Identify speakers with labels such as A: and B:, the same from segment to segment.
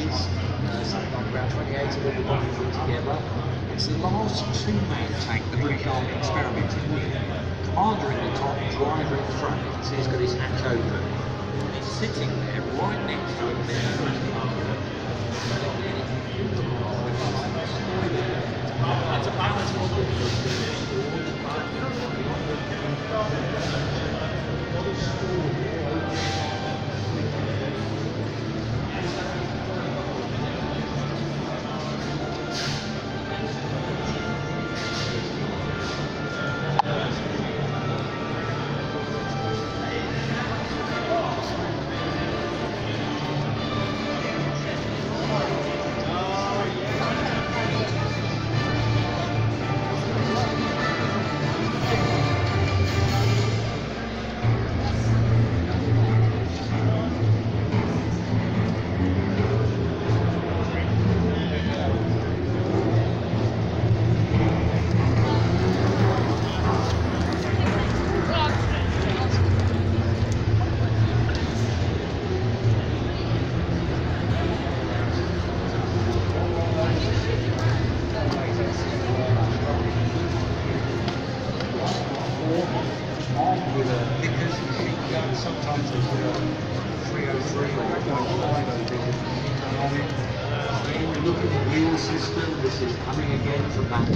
A: inches, something like about 28 of them all put together. It's the last two-man tank the British Army experimented with. Commander in the top, driver in front. You can see he's got his hatch open. And he's sitting there right next to him there. It's a balance model. With a Nickers machine gun, sometimes there's a 303 or 1.5 on it. Again, we're looking at the wheel system. This is coming again from that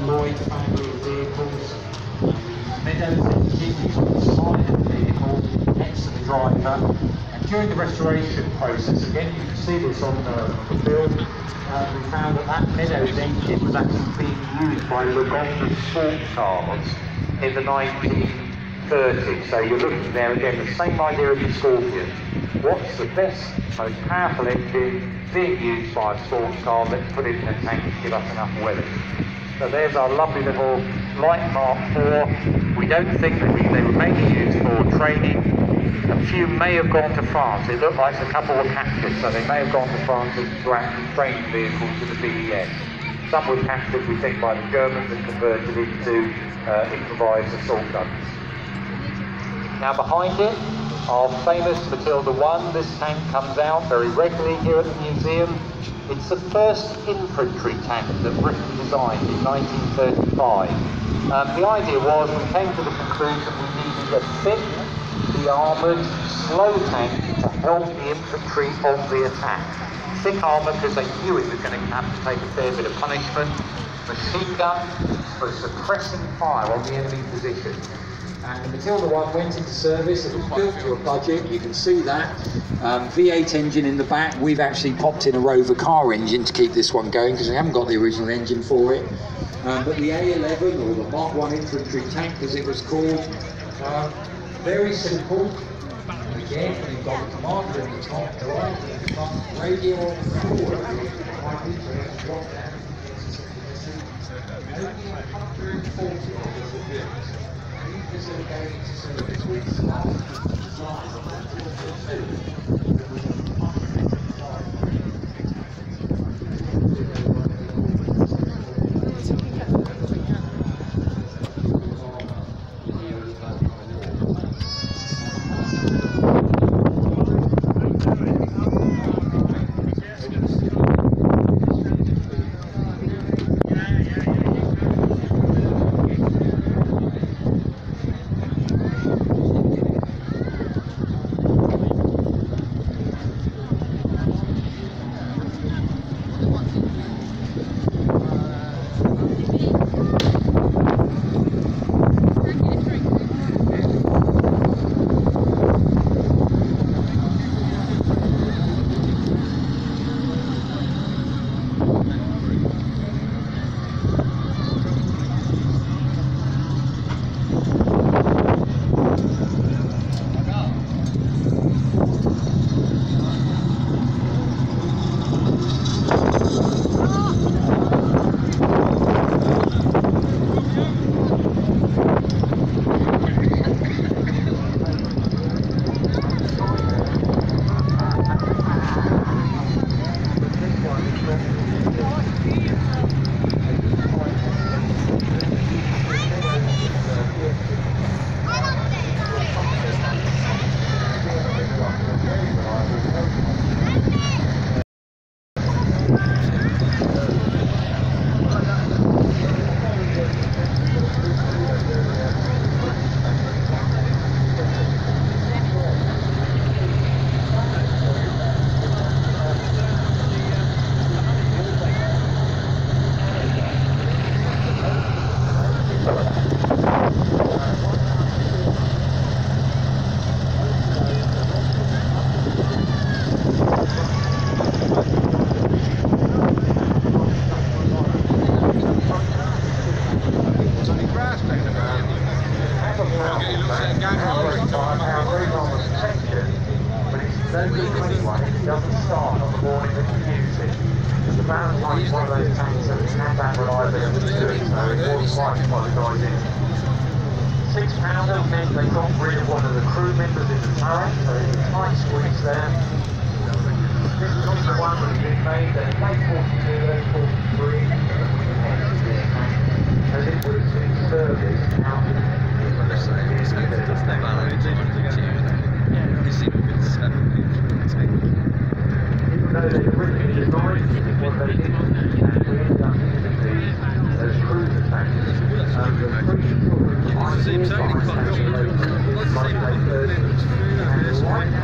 A: Lloyd family of vehicles. Meadows engine is on the side of the vehicle, next to the driver. And during the restoration process, again you can see this on the film, we found that Meadows engine was actually being used by Luganda sport cars in the 1930s. So you're looking there again, the same idea of the Scorpion. What's the best, most powerful engine being used by a sports car? Let's put it in a tank to give us enough weather. So there's our lovely little light Mark IV. We don't think that they were mainly used for training. A few may have gone to France. It looked like a couple were captured, so they may have gone to France to actually train vehicles to the BES. Some were captured, we think, by the Germans and converted into improvised assault guns. Now behind it, our famous Matilda I. This tank comes out very regularly here at the museum. It's the first infantry tank that Britain designed in 1935. The idea was we came to the conclusion we needed a thick, armoured, slow tank to help the infantry on the attack. Thick armour because they knew it was going to have to take a fair bit of punishment. Machine gun for suppressing fire on the enemy position. And the Matilda I went into service. It was built to a budget, you can see that. V8 engine in the back. We've actually popped in a Rover car engine to keep this one going because we haven't got the original engine for it. But the A11, or the Mark I infantry tank as it was called, very simple. Again, we've got the commander in the top, driver in the front, radio on the floor. Only 140 of them were built. These are going into service with
B: £6 meant they got rid of one of the crew members in the turret, so there's a tight squeeze there. This is also one that has been made at late 42, late 43, as it was in service out in even though they'd originally designed what they did, we ended up using these as cruise attacks. The three sort of ideas behind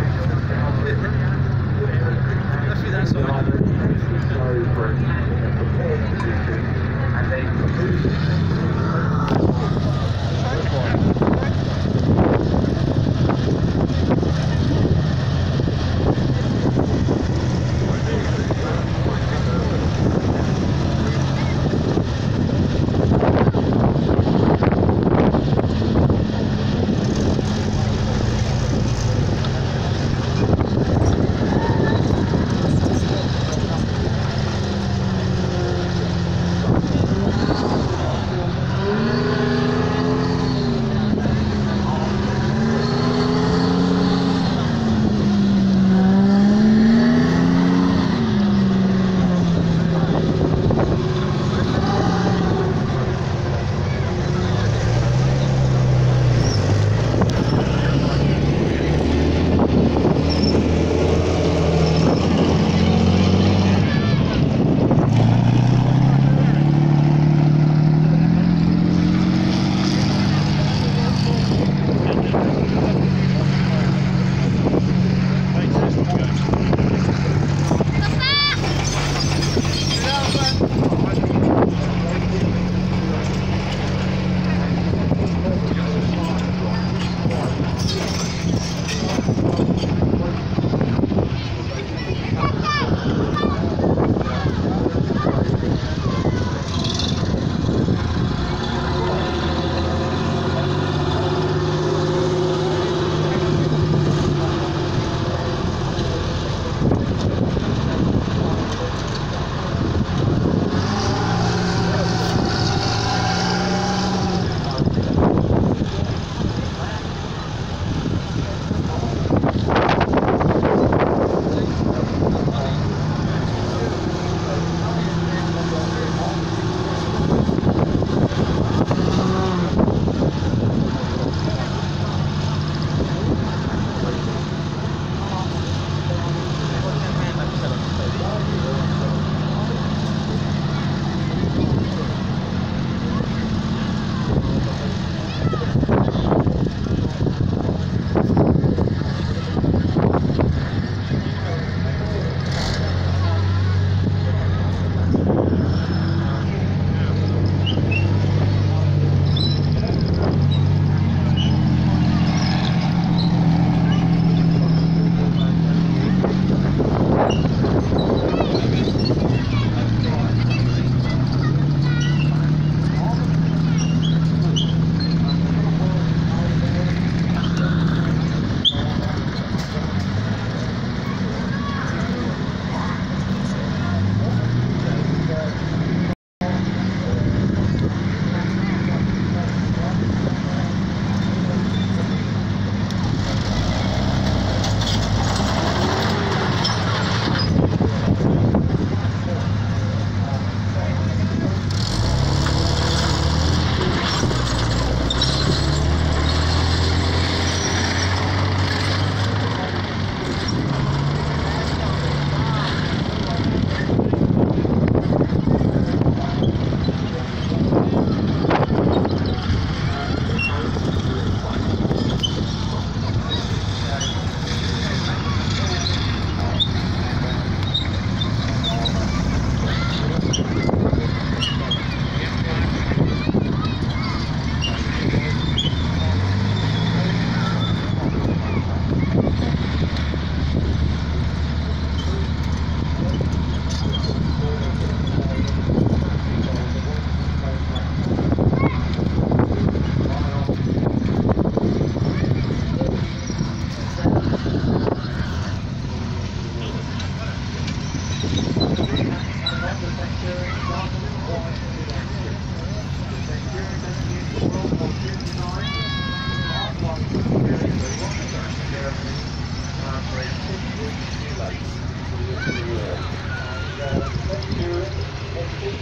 B: tested,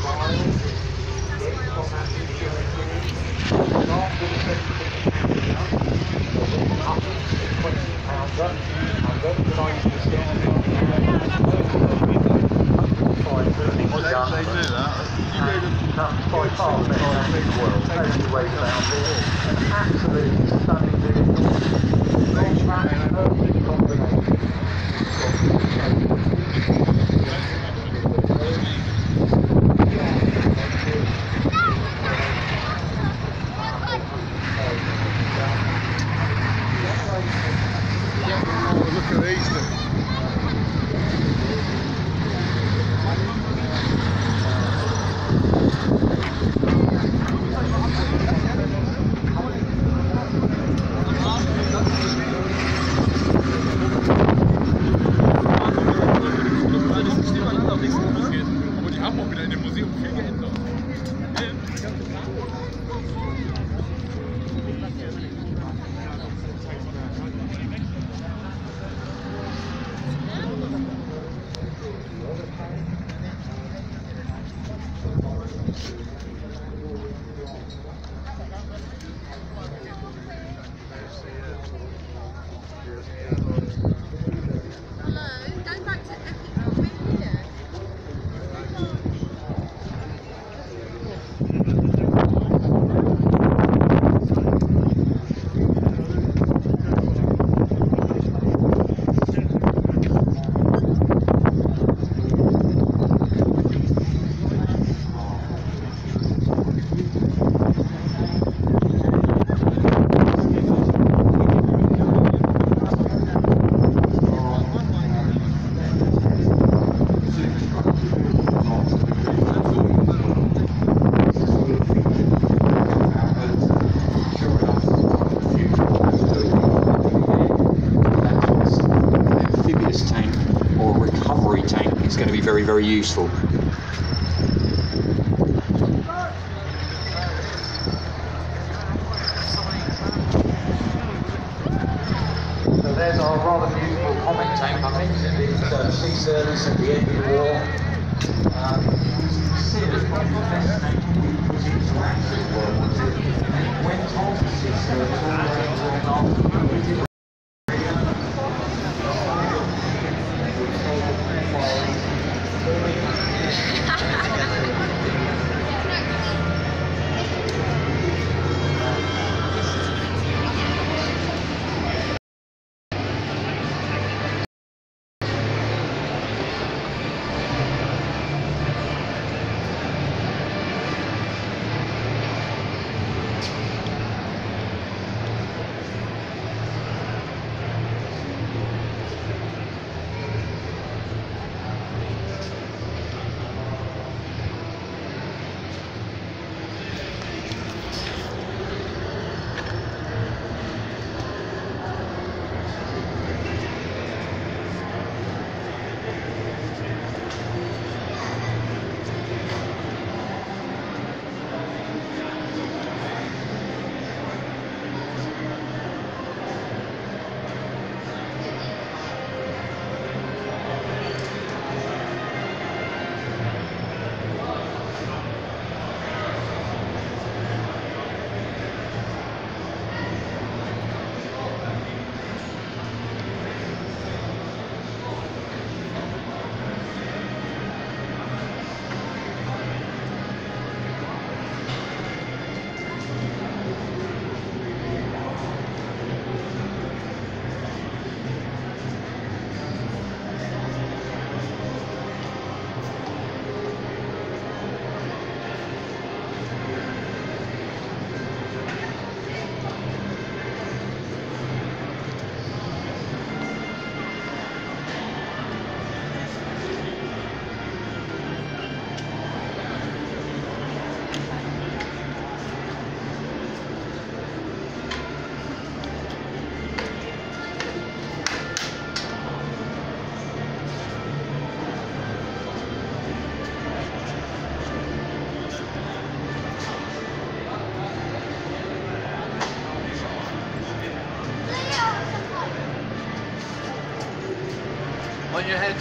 B: trials, get from that security, after the 20 pounder, and then the 90% comes by far the best tank in the world. Nobody weighs about it. An absolutely stunning vehicle. Long track, perfect combination.
C: Look at these things. Aber die haben auch wieder in dem Museum viel geändert.
D: It's going to be very, very useful.
B: So there's our rather beautiful comic tank. I mentioned its sea service at the end of the war. Considered probably the best tank we put into active war, was it? And it went on to sea service all the way along after.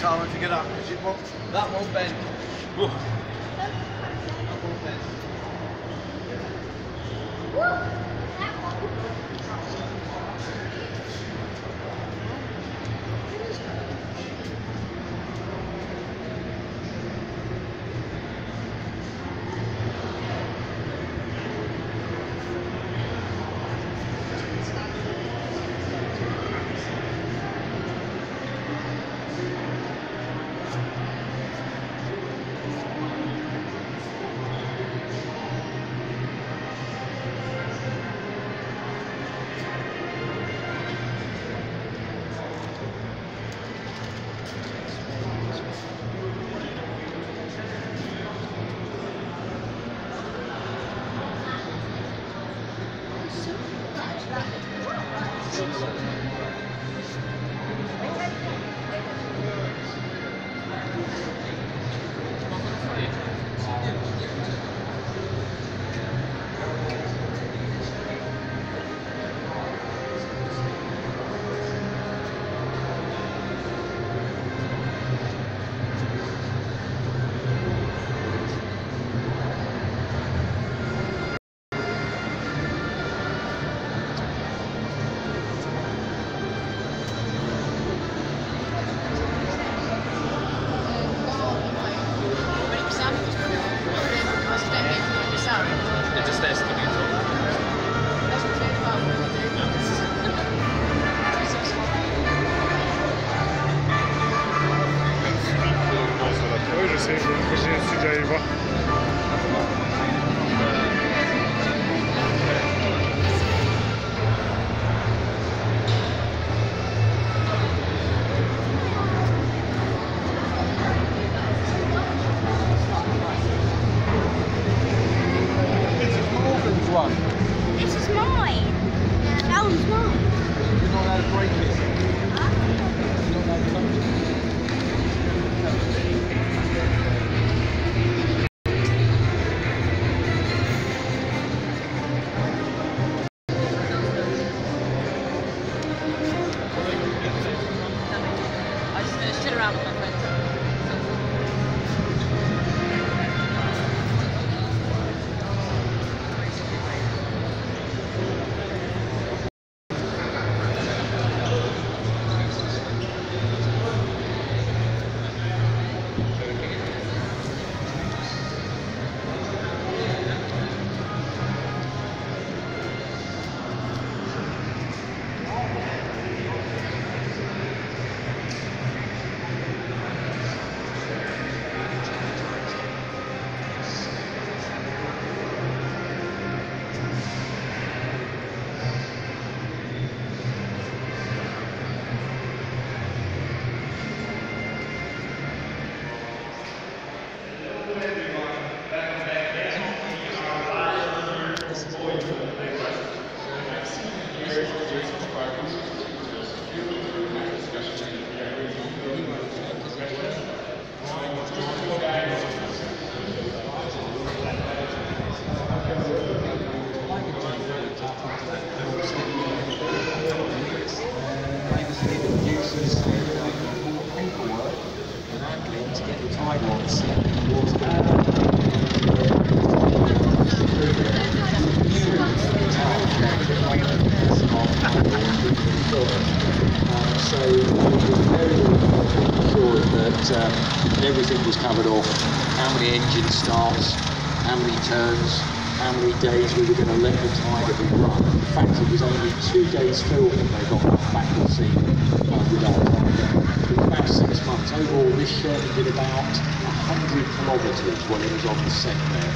E: time to get up because that won't bend. That won't bend.
F: This is mine. That one's mine.
E: You know how to break it. You know how to touch it.
F: I was just going to sit around with my friends.
D: To get the tide lines set towards the so we were very sure that everything was covered off, how many engine starts, how many turns, how many days we were going to let the tide run. In fact, it was only 2 days film that they got back to see with our tide. It was about 6 months. Overall, this Sherman did about 100 kilometres when it was on the set there.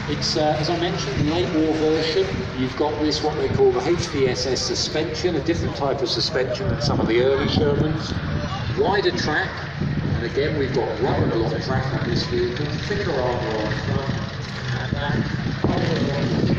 D: It's, as I mentioned, the late war version. You've got this, what they call the HVSS suspension, a different type of suspension than some of the early Shermans. Wider track, and again, we've got rather a lot of track on this vehicle. Thicker armour on front and back.